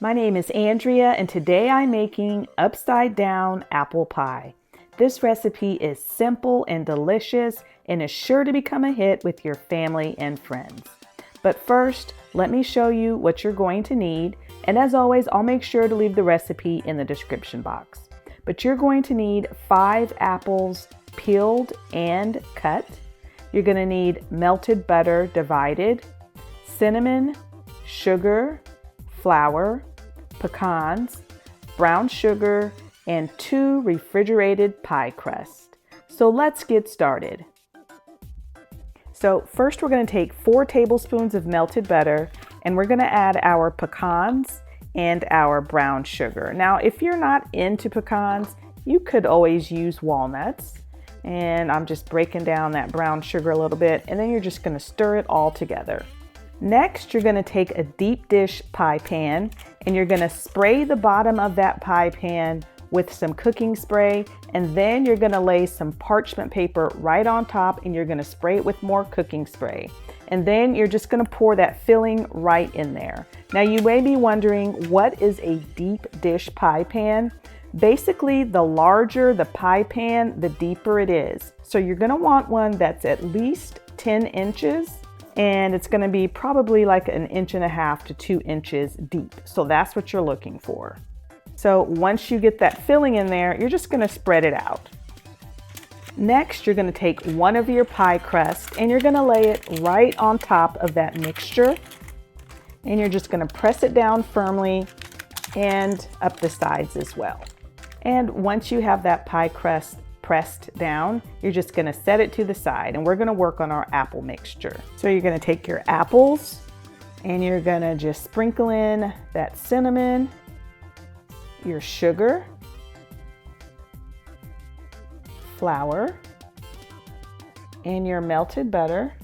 My name is Andrea and today I'm making upside down apple pie. This recipe is simple and delicious and is sure to become a hit with your family and friends. But first, let me show you what you're going to need, and as always, I'll make sure to leave the recipe in the description box. But you're going to need 5 apples peeled and cut. You're going to need melted butter divided, cinnamon, sugar, flour, pecans, brown sugar, and 2 refrigerated pie crusts. So let's get started. So first we're going to take 4 tablespoons of melted butter and we're going to add our pecans and our brown sugar. Now if you're not into pecans, you could always use walnuts. And I'm just breaking down that brown sugar a little bit, and then you're just going to stir it all together. Next, you're going to take a deep dish pie pan and you're going to spray the bottom of that pie pan with some cooking spray, and then you're going to lay some parchment paper right on top and you're going to spray it with more cooking spray. And then you're just going to pour that filling right in there. Now you may be wondering, what is a deep dish pie pan? Basically, the larger the pie pan, the deeper it is. So you're going to want one that's at least 10 inches. And it's going to be probably like 1.5 inches to 2 inches deep. So that's what you're looking for. So once you get that filling in there, you're just going to spread it out. Next, you're going to take one of your pie crusts and you're going to lay it right on top of that mixture. And you're just going to press it down firmly and up the sides as well. And once you have that pie crust pressed down, you're just going to set it to the side, and we're going to work on our apple mixture. So you're going to take your apples and you're going to just sprinkle in that cinnamon, your sugar, flour, and your melted butter,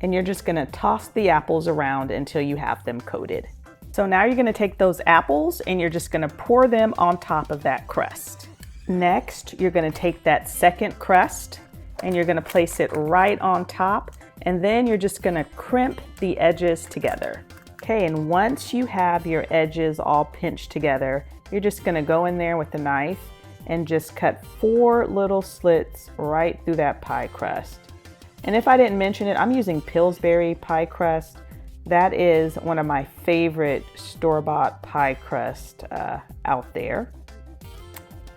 and you're just going to toss the apples around until you have them coated. So now you're going to take those apples and you're just going to pour them on top of that crust. Next, you're going to take that second crust and you're going to place it right on top, and then you're just going to crimp the edges together. Okay, and once you have your edges all pinched together, you're just going to go in there with a knife and just cut 4 little slits right through that pie crust. And if I didn't mention it, I'm using Pillsbury pie crust. That is one of my favorite store-bought pie crust out there.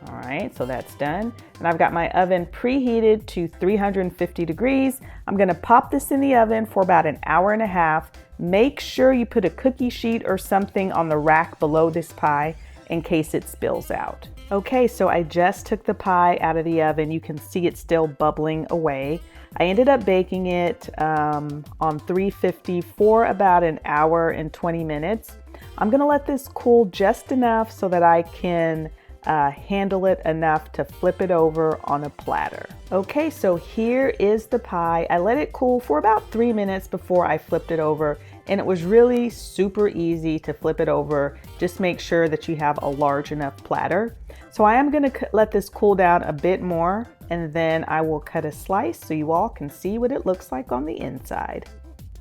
All right, so that's done. And I've got my oven preheated to 350 degrees. I'm gonna pop this in the oven for about 1.5 hours. Make sure you put a cookie sheet or something on the rack below this pie in case it spills out. Okay, so I just took the pie out of the oven. You can see it's still bubbling away. I ended up baking it on 350 for about 1 hour and 20 minutes. I'm gonna let this cool just enough so that I can handle it enough to flip it over on a platter. Okay, so here is the pie. I let it cool for about 3 minutes before I flipped it over, and it was really super easy to flip it over. Just make sure that you have a large enough platter. So I am going to let this cool down a bit more, and then I will cut a slice so you all can see what it looks like on the inside.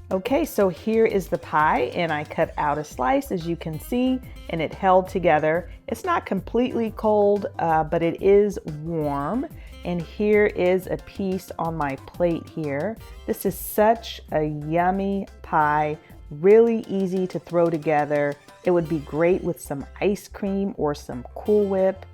Okay, so here is the pie, and I cut out a slice, as you can see, and it held together. It's not completely cold, but it is warm. And here is a piece on my plate here. This is such a yummy pie, really easy to throw together. It would be great with some ice cream or some Cool Whip.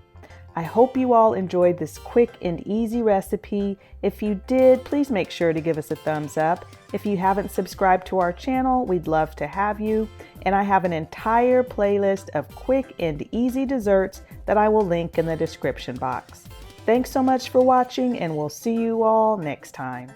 I hope you all enjoyed this quick and easy recipe. If you did, please make sure to give us a thumbs up. If you haven't subscribed to our channel, we'd love to have you. And I have an entire playlist of quick and easy desserts that I will link in the description box. Thanks so much for watching, and we'll see you all next time.